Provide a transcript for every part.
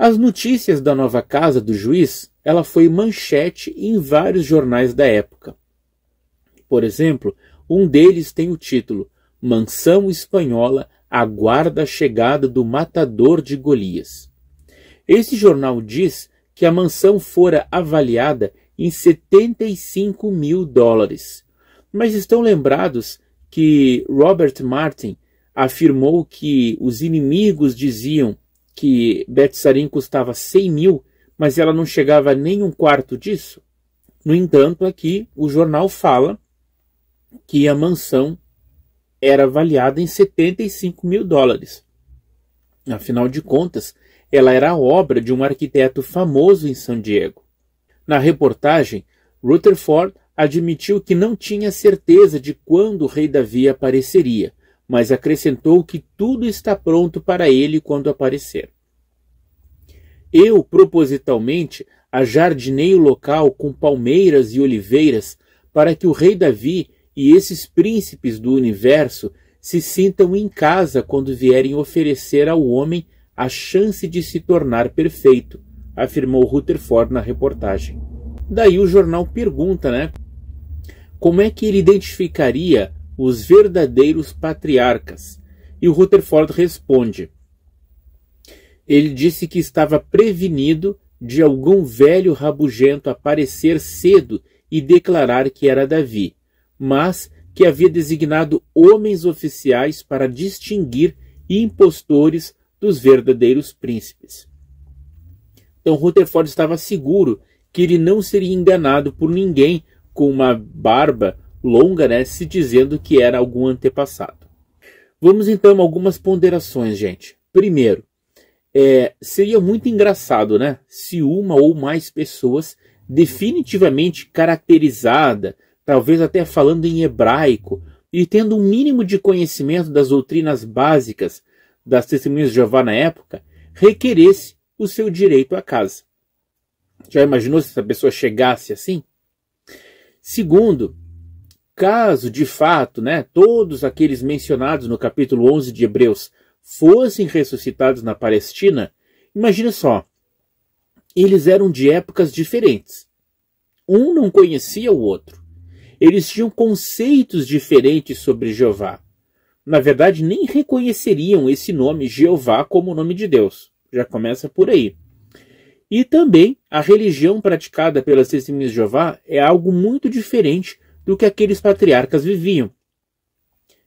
As notícias da nova casa do juiz, ela foi manchete em vários jornais da época. Por exemplo, um deles tem o título Mansão Espanhola aguarda a chegada do matador de Golias. Esse jornal diz que a mansão fora avaliada em $75 mil. Mas estão lembrados que Robert Martin afirmou que os inimigos diziam que Beth-Sarim custava 100 mil, mas ela não chegava nem um quarto disso? No entanto, aqui o jornal fala que a mansão era avaliada em $75 mil. Afinal de contas, ela era a obra de um arquiteto famoso em San Diego. Na reportagem, Rutherford admitiu que não tinha certeza de quando o rei Davi apareceria, mas acrescentou que tudo está pronto para ele quando aparecer. Eu, propositalmente, ajardinei o local com palmeiras e oliveiras para que o rei Davi e esses príncipes do universo se sintam em casa quando vierem oferecer ao homem a chance de se tornar perfeito, afirmou Rutherford na reportagem. Daí o jornal pergunta, né? Como é que ele identificaria os verdadeiros patriarcas? E o Rutherford responde. Ele disse que estava prevenido de algum velho rabugento aparecer cedo e declarar que era Davi, mas que havia designado homens oficiais para distinguir impostores dos verdadeiros príncipes. Então Rutherford estava seguro que ele não seria enganado por ninguém com uma barba longa, né, se dizendo que era algum antepassado. Vamos então a algumas ponderações, gente. Primeiro, seria muito engraçado, né, se uma ou mais pessoas definitivamente caracterizada, talvez até falando em hebraico, e tendo um mínimo de conhecimento das doutrinas básicas das Testemunhas de Jeová na época, requeresse o seu direito à casa. Já imaginou se essa pessoa chegasse assim? Segundo, caso de fato, né, todos aqueles mencionados no capítulo 11 de Hebreus fossem ressuscitados na Palestina, imagina só, eles eram de épocas diferentes. Um não conhecia o outro. Eles tinham conceitos diferentes sobre Jeová. Na verdade, nem reconheceriam esse nome Jeová como o nome de Deus. Já começa por aí. E também a religião praticada pelas Testemunhas de Jeová é algo muito diferente do que aqueles patriarcas viviam.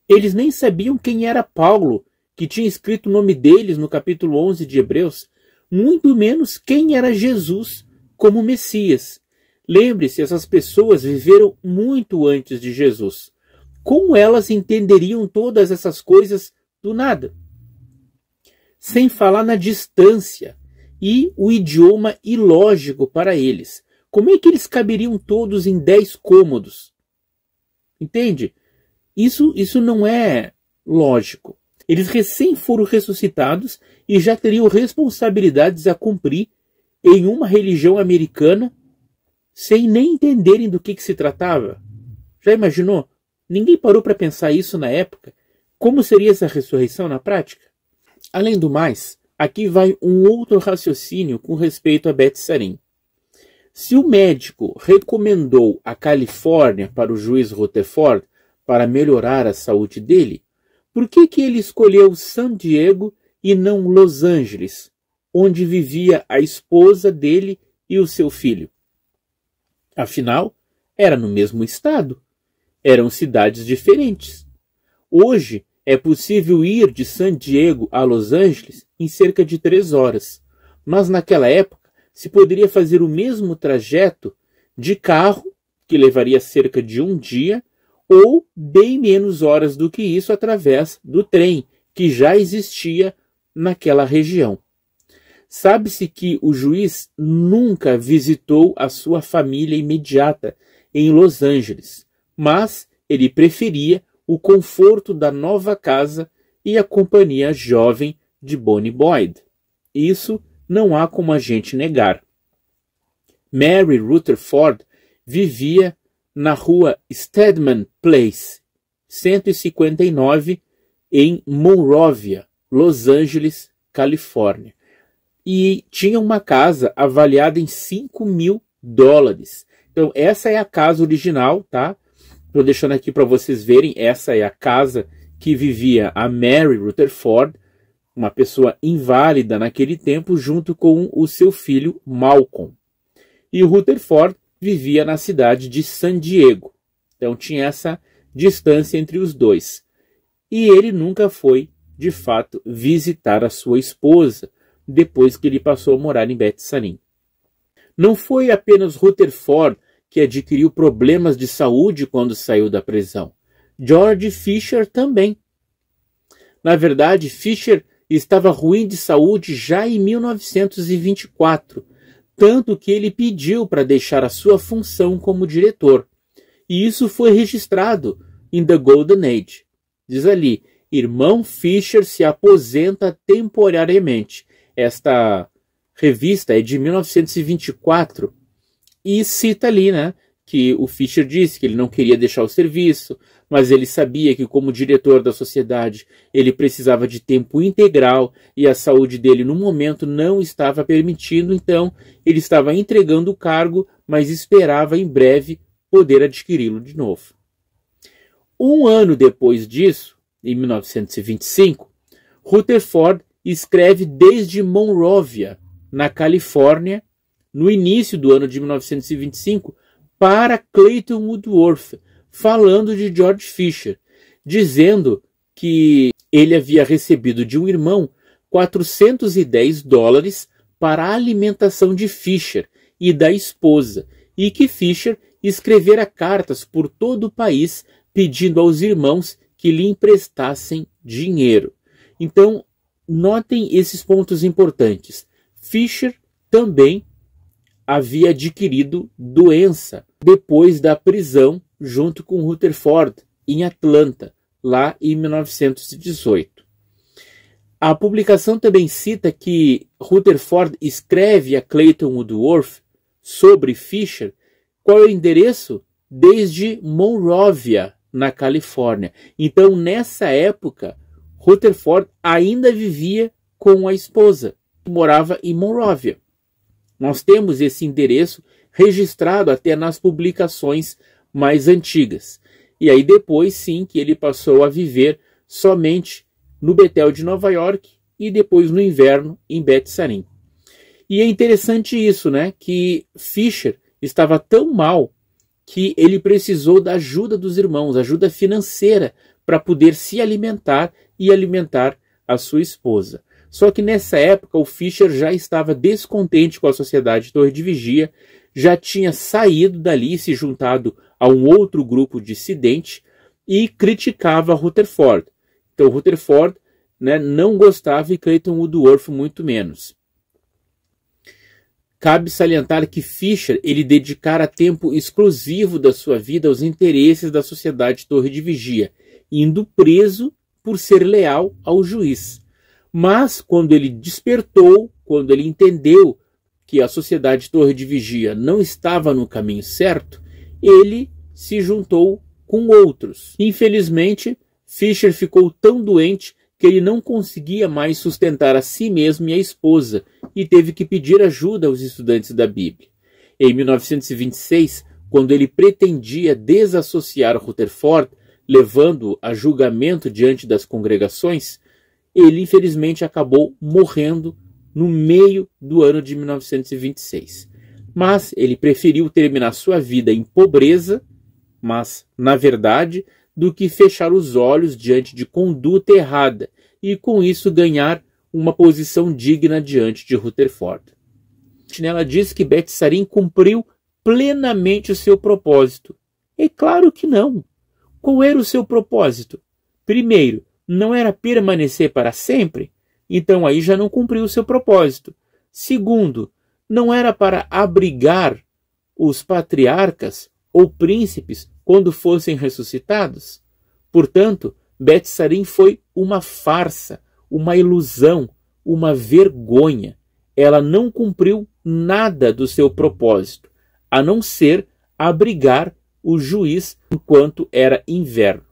Eles nem sabiam quem era Paulo, que tinha escrito o nome deles no capítulo 11 de Hebreus, muito menos quem era Jesus como Messias. Lembre-se, essas pessoas viveram muito antes de Jesus. Como elas entenderiam todas essas coisas do nada? Sem falar na distância e o idioma ilógico para eles. Como é que eles caberiam todos em 10 cômodos? Entende? Isso não é lógico. Eles recém foram ressuscitados e já teriam responsabilidades a cumprir em uma religião americana sem nem entenderem do que se tratava. Já imaginou? Ninguém parou para pensar isso na época. Como seria essa ressurreição na prática? Além do mais, aqui vai um outro raciocínio com respeito a Beth-Sarim. Se o médico recomendou a Califórnia para o juiz Rutherford para melhorar a saúde dele, por que ele escolheu San Diego e não Los Angeles, onde vivia a esposa dele e o seu filho? Afinal, era no mesmo estado. Eram cidades diferentes. Hoje, é possível ir de San Diego a Los Angeles em cerca de 3 horas. Mas naquela época, se poderia fazer o mesmo trajeto de carro, que levaria cerca de 1 dia, ou bem menos horas do que isso através do trem, que já existia naquela região. Sabe-se que o juiz nunca visitou a sua família imediata em Los Angeles, mas ele preferia o conforto da nova casa e a companhia jovem de Bonnie Boyd. Isso não há como a gente negar. Mary Rutherford vivia na rua Stedman Place, 159, em Monrovia, Los Angeles, Califórnia. e tinha uma casa avaliada em $5.000. Então essa é a casa original, tá? Estou deixando aqui para vocês verem, essa é a casa que vivia a Mary Rutherford, uma pessoa inválida naquele tempo, junto com o seu filho Malcolm. E o Rutherford vivia na cidade de San Diego. Então tinha essa distância entre os dois. E ele nunca foi, de fato, visitar a sua esposa depois que ele passou a morar em Bet-Sarim. Não foi apenas Rutherford que adquiriu problemas de saúde quando saiu da prisão. George Fisher também. Na verdade, Fisher estava ruim de saúde já em 1924, tanto que ele pediu para deixar a sua função como diretor. E isso foi registrado em The Golden Age. Diz ali, irmão Fisher se aposenta temporariamente. Esta revista é de 1924 e cita ali, né, que o Fisher disse que ele não queria deixar o serviço, mas ele sabia que como diretor da sociedade ele precisava de tempo integral e a saúde dele no momento não estava permitindo, então ele estava entregando o cargo, mas esperava em breve poder adquiri-lo de novo. Um ano depois disso, em 1925, Rutherford escreve desde Monrovia, na Califórnia, no início do ano de 1925, para Clayton Woodworth, falando de George Fisher, dizendo que ele havia recebido de um irmão $410 para a alimentação de Fisher e da esposa, e que Fisher escrevera cartas por todo o país pedindo aos irmãos que lhe emprestassem dinheiro. Então, notem esses pontos importantes. Fisher também havia adquirido doença depois da prisão junto com Rutherford em Atlanta, lá em 1918. A publicação também cita que Rutherford escreve a Clayton Woodworth sobre Fisher. Qual é o endereço? Desde Monrovia, na Califórnia. Então, nessa época, Rutherford ainda vivia com a esposa, que morava em Monrovia. Nós temos esse endereço registrado até nas publicações mais antigas. E aí depois sim que ele passou a viver somente no Betel de Nova York e depois no inverno em Bet-Sarim. E é interessante isso, né? Que Fisher estava tão mal que ele precisou da ajuda dos irmãos, ajuda financeira, para poder se alimentar e alimentar a sua esposa. Só que nessa época o Fisher já estava descontente com a sociedade Torre de Vigia, já tinha saído dali e se juntado a um outro grupo dissidente e criticava Rutherford. Então Rutherford, né, não gostava e Clayton Woodworth muito menos. Cabe salientar que Fisher ele dedicara tempo exclusivo da sua vida aos interesses da sociedade Torre de Vigia, indo preso por ser leal ao juiz. Mas quando ele despertou, quando ele entendeu que a sociedade Torre de Vigia não estava no caminho certo, ele se juntou com outros. Infelizmente, Fisher ficou tão doente que ele não conseguia mais sustentar a si mesmo e a esposa e teve que pedir ajuda aos estudantes da Bíblia. Em 1926, quando ele pretendia desassociar Rutherford, levando-o a julgamento diante das congregações, ele infelizmente acabou morrendo no meio do ano de 1926. Mas ele preferiu terminar sua vida em pobreza, mas na verdade, do que fechar os olhos diante de conduta errada e com isso ganhar uma posição digna diante de Rutherford. Ela diz que Bet-Sarim cumpriu plenamente o seu propósito. É claro que não. Qual era o seu propósito? Primeiro, não era permanecer para sempre? Então aí já não cumpriu o seu propósito. Segundo, não era para abrigar os patriarcas ou príncipes quando fossem ressuscitados? Portanto, Bet-Sarim foi uma farsa, uma ilusão, uma vergonha. Ela não cumpriu nada do seu propósito, a não ser abrigar o juiz enquanto era inverno.